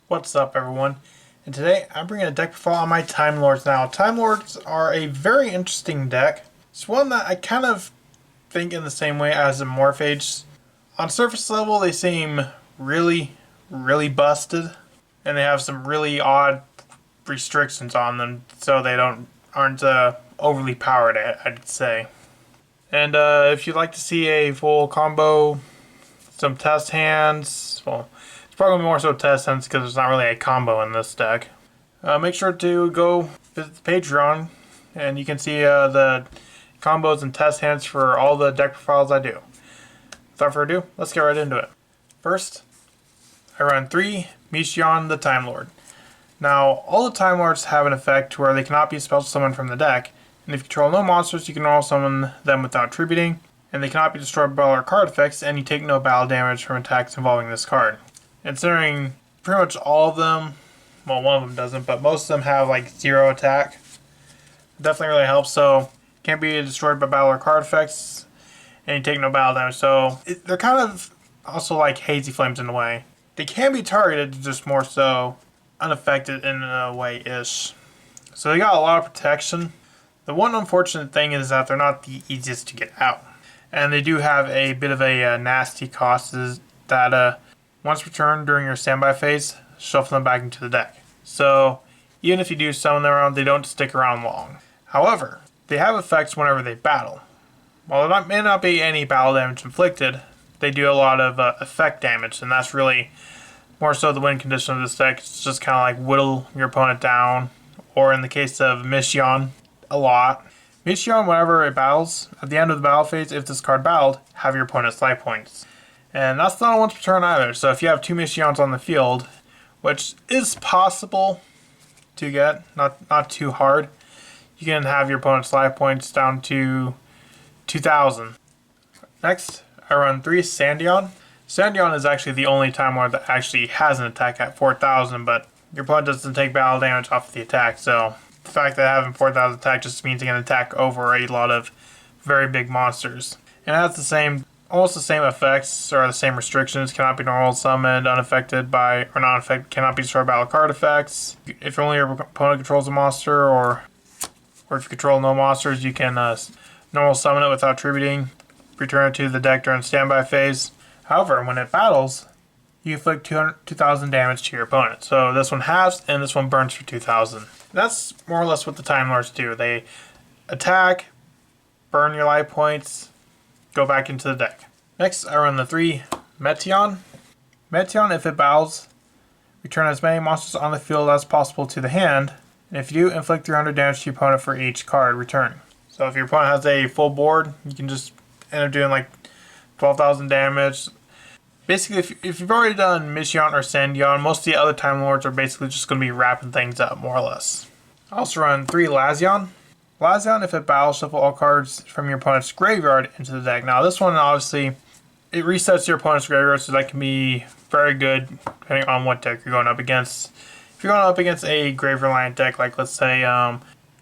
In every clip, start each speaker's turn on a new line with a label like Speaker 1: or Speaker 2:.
Speaker 1: What's up, everyone? And today I'm bringing a deck profile on my Timelords. Now, Timelords are a very interesting deck. It's one that I kind of think in the same way as the Morphages. On surface level, they seem really busted, and they have some really odd restrictions on them, so they aren't overly powered, I'd say. And if you'd like to see a full combo, some test hands, well, it's probably more so test hands because there's not really a combo in this deck. Make sure to go visit the Patreon, and you can see the combos and test hands for all the deck profiles I do. Without further ado, let's get right into it. First, I run 3 Michion the Timelord. Now, all the Timelords have an effect where they cannot be spell summoned from the deck, and if you control no monsters, you can normal summon them without tributing, and they cannot be destroyed by battle or card effects, and you take no battle damage from attacks involving this card. Considering pretty much all of them, well, one of them doesn't, but most of them have like 0 attack. It definitely really helps. So can't be destroyed by battle or card effects, and you take no battle damage. So they're kind of also like hazy flames in a way. They can be targeted, just more so unaffected in a way-ish. So they got a lot of protection. The one unfortunate thing is that they're not the easiest to get out, and they do have a bit of a nasty cost. Is that once returned during your standby phase, shuffle them back into the deck. So even if you do summon them around, they don't stick around long. However, they have effects whenever they battle. While there may not be any battle damage inflicted, they do a lot of effect damage, and that's really more so the win condition of this deck. It's just kind of like whittle your opponent down, or in the case of Michion, a lot. Michion, whenever it battles, at the end of the battle phase, if this card battled, have your opponent's life points. And that's not a once per turn either, so if you have 2 Michions on the field, which is possible to get, not too hard, you can have your opponent's life points down to 2,000. Next, I run 3 Sandion. Sandion is actually the only Time Lord that actually has an attack at 4,000, but your opponent doesn't take battle damage off the attack, so the fact that having 4,000 attack just means it can attack over a lot of very big monsters. And it has almost the same effects, or the same restrictions. Cannot be normal summoned, unaffected by, or not affected, cannot be destroyed by battle card effects. If only your opponent controls a monster, or if you control no monsters, you can normal summon it without tributing, return it to the deck during standby phase. However, when it battles, you inflict 2,000 damage to your opponent. So this one halves, and this one burns for 2,000. That's more or less what the Time Lords do. They attack, burn your life points, go back into the deck. Next, I run the 3 Meteion. Meteion, if it battles, return as many monsters on the field as possible to the hand, and if you do, inflict 300 damage to your opponent for each card returning. So if your opponent has a full board, you can just end up doing like 12,000 damage. Basically, if you've already done Michion or Sandion, most of the other Time Lords are basically just going to be wrapping things up, more or less. I also run 3 Lazion. Lazion, if it battles, shuffle all cards from your opponent's graveyard into the deck. Now, this one, obviously, it resets your opponent's graveyard, so that can be very good depending on what deck you're going up against. If you're going up against a Grave Reliant deck, like, let's say,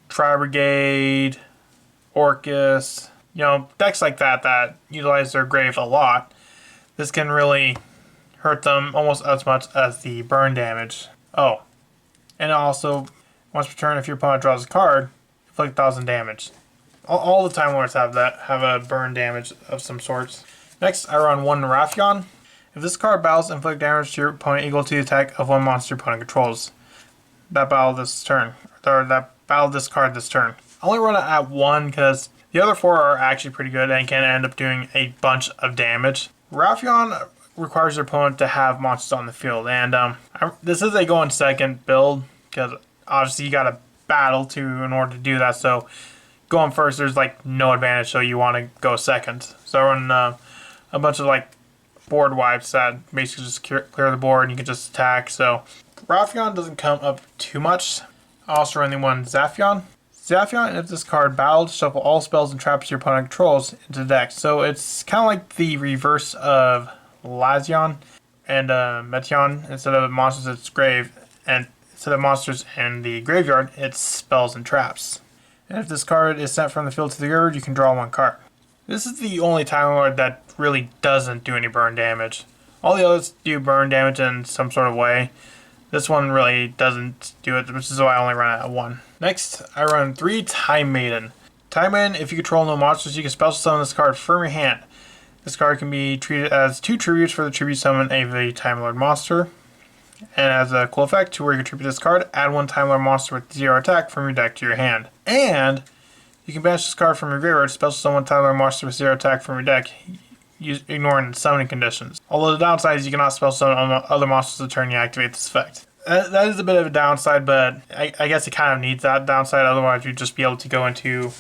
Speaker 1: Tri-Brigade, Orcus, decks like that utilize their grave a lot, this can really hurt them almost as much as the burn damage. Oh, and also, once per turn, if your opponent draws a card, inflict 1,000 damage. All the Time Lords have a burn damage of some sorts. Next, I run 1 Raffion. If this card battles, inflict damage to your opponent equal to the attack of one monster your opponent controls. That battle this turn, or that battle this card this turn. I only run it at 1 because the other 4 are actually pretty good and can end up doing a bunch of damage. Raffion requires your opponent to have monsters on the field, and this is a going second build because obviously you got to battle in order to do that. So going first, there's like no advantage, so you want to go second. So I run a bunch of like board wipes that basically just clear the board, and you can just attack. So Raffion doesn't come up too much. I also run the 1 Zaphion. Zaphion, if this card battled, shuffle all spells and traps your opponent controls into the deck. So it's kind of like the reverse of Lazion and Meteion. Instead of monsters, it's grave, and instead of monsters in the graveyard, it's spells and traps. And if this card is sent from the field to the graveyard, you can draw 1 card. This is the only Time Lord that really doesn't do any burn damage. All the others do burn damage in some sort of way. This one really doesn't do it, which is why I only run it at 1. Next, I run 3 Time Maiden. Time Maiden, if you control no monsters, you can special summon this card from your hand. This card can be treated as 2 tributes for the tribute summon of a Timelord monster. And as a cool effect, to where you contribute this card, add 1 Timelord monster with 0 attack from your deck to your hand. And you can banish this card from your graveyard to special summon Timelord monster with 0 attack from your deck, ignoring summoning conditions. Although the downside is you cannot special summon other monsters the turn you activate this effect. That is a bit of a downside, but I guess it kind of needs that downside. Otherwise, you'd just be able to go into...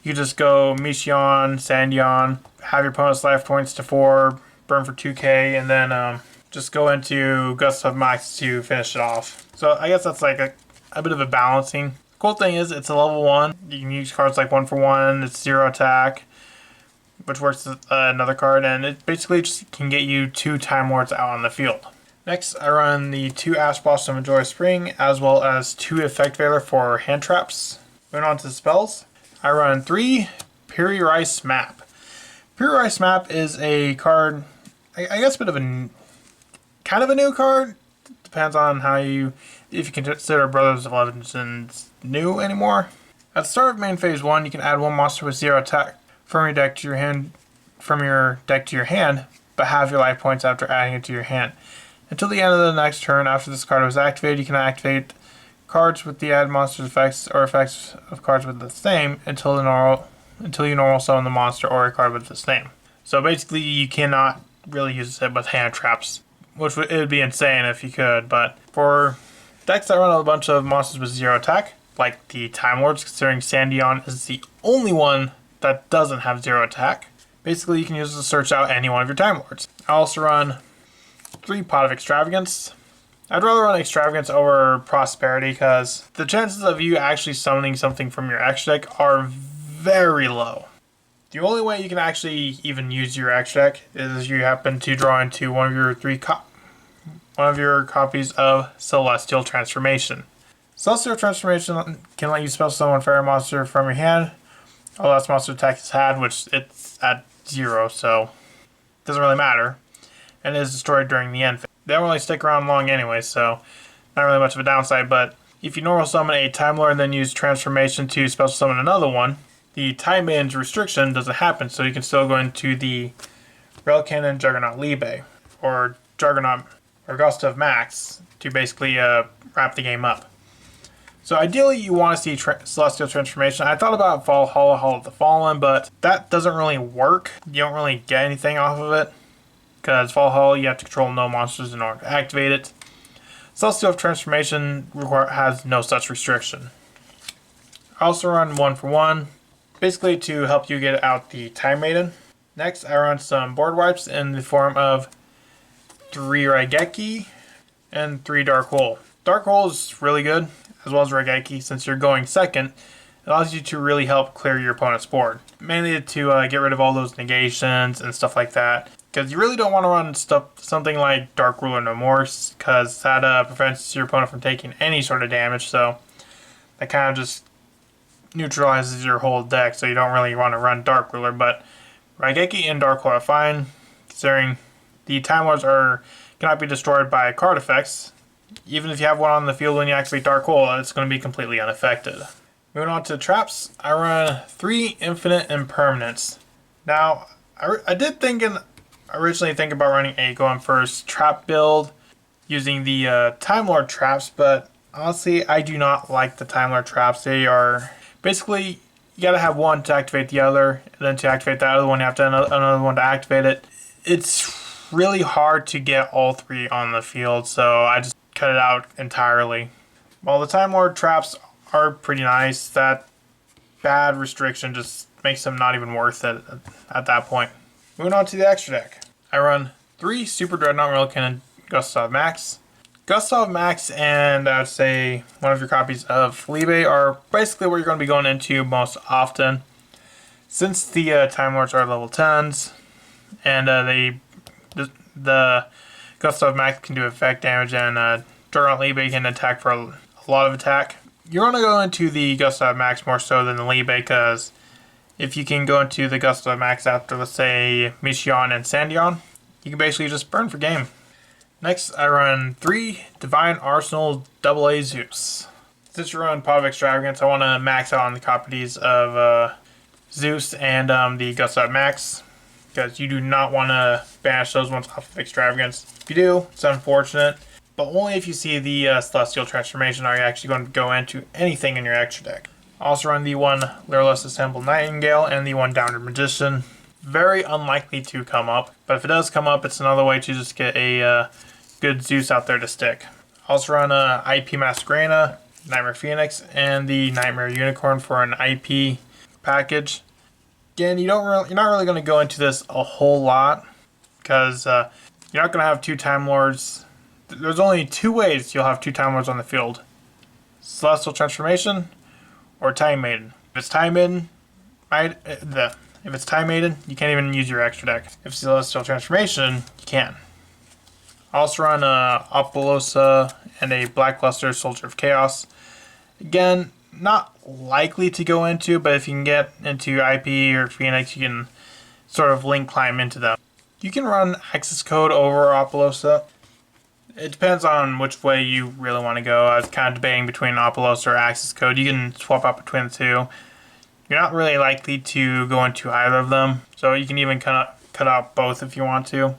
Speaker 1: You just go Mission, Sandion, have your opponent's life points to 4, burn for 2k, and then just go into Gust of Max to finish it off. So I guess that's like a bit of a balancing. The cool thing is it's a level 1. You can use cards like 1 for 1, it's 0 attack, which works as another card, and it basically just can get you 2 Time Lords out on the field. Next, I run the 2 Ash Blossom of Joy Spring, as well as 2 Effect Veiler for hand traps. Moving on to the spells. I run 3 Piri Rice Map. Piri Rice Map is a card, I guess a bit of a, kind of a new card. Depends on how you, if you consider Brothers of Legends new anymore. At the start of main phase 1, you can add 1 monster with 0 attack from your deck to your hand, but have your life points after adding it to your hand. Until the end of the next turn after this card was activated, you can activate cards with the add monster's effects or effects of cards with the same until you normal summon the monster or a card with the same. So basically you cannot really use it with hand traps, which it would be insane if you could, but for decks that run a bunch of monsters with 0 attack, like the Time Lords, considering Sandion is the only one that doesn't have 0 attack, basically you can use it to search out any one of your Time Lords. I also run 3 Pot of Extravagance. I'd rather run Extravagance over Prosperity because the chances of you actually summoning something from your extra deck are very low. The only way you can actually even use your extra deck is if you happen to draw into one of your copies of Celestial Transformation. Celestial Transformation can let you special summon fairy monster from your hand. All last monster attack is had, which it's at 0, so it doesn't really matter. And is destroyed during the end phase. They don't really stick around long anyway, so not really much of a downside, but if you normal summon a Time Lord and then use Transformation to special summon another one, the Time Maiden's restriction doesn't happen, so you can still go into the Rail Cannon Juggernaut Libe, or Juggernaut, or Gust of Max, to basically wrap the game up. So ideally you want to see Celestial Transformation. I thought about Valhalla Hall of the Fallen, but that doesn't really work. You don't really get anything off of it. Because Valhalla, you have to control no monsters in order to activate it. Celestial Transformation has no such restriction. I also run 1 for 1, basically to help you get out the Time Maiden. Next, I run some board wipes in the form of 3 Raigeki and 3 Dark Hole. Dark Hole is really good, as well as Raigeki, since you're going second. It allows you to really help clear your opponent's board. Mainly to get rid of all those negations and stuff like that. Because you really don't want to run something like Dark Ruler No Remorse, because that prevents your opponent from taking any sort of damage, so that kind of just neutralizes your whole deck, so you don't really want to run Dark Ruler. But Raigeki and Dark Hole are fine, considering the Time Lords cannot be destroyed by card effects. Even if you have one on the field when you activate Dark Hole, it's going to be completely unaffected. Moving on to traps, I run 3 Infinite Impermanence. Now, I did originally think about running a going first trap build using the Time Lord traps, but honestly I do not like the Time Lord traps. They are basically, you gotta have one to activate the other, and then to activate that other one you have to have another one to activate it. It's really hard to get all 3 on the field, so I just cut it out entirely. While the Time Lord traps are pretty nice, that bad restriction just makes them not even worth it at that point. Moving on to the extra deck. I run 3 Super Dreadnought Rail Cannon Gustav Max. Gustav Max and I would say one of your copies of Libe are basically what you're going to be going into most often. Since the Time Lords are level 10s, and the Gustav Max can do effect damage, and Juggernaut Libe can attack for a lot of attack. You're going to go into the Gustav Max more so than the Libe, because if you can go into the Gustav Max after, let's say, Mission and Sandion, you can basically just burn for game. Next, I run 3 Divine Arsenal AA Zeus. Since you run Pot of Extravagance, I want to max out on the properties of Zeus and the Gust Max, because you do not want to banish those ones off of Extravagance. If you do, it's unfortunate, but only if you see the Celestial Transformation are you actually going to go into anything in your extra deck. Also run the 1 Lyreless Assembled Nightingale and the 1 Downward Magician. Very unlikely to come up, but if it does come up, it's another way to just get a good Zeus out there to stick. Also run a IP Masquerena, Nightmare Phoenix, and the Nightmare Unicorn for an IP package. Again, you're not really going to go into this a whole lot, because you're not going to have 2 Time Lords. There's only 2 ways you'll have 2 Time Lords on the field: Celestial Transformation or Time Maiden. If it's Time Maiden, you can't even use your extra deck. If it's Celestial Transformation, you can. I also run a Apollosa and a Blackluster Soldier of Chaos. Again, not likely to go into, but if you can get into IP or Phoenix, you can sort of link climb into them. You can run access code over Apollosa. It depends on which way you really want to go. I was kind of debating between Apollosa or access code. You can swap out between the two. You're not really likely to go into either of them, so you can even cut out both if you want to.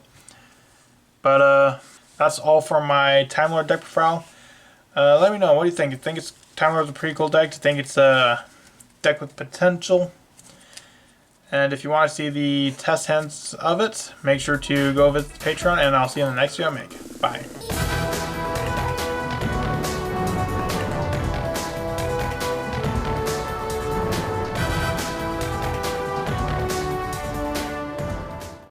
Speaker 1: But that's all for my Time Lord deck profile. Let me know, what do you think? You think Time Lord's a pretty cool deck? Do you think it's a deck with potential? And if you want to see the test hands of it, make sure to go visit the Patreon, and I'll see you in the next video I make. Bye.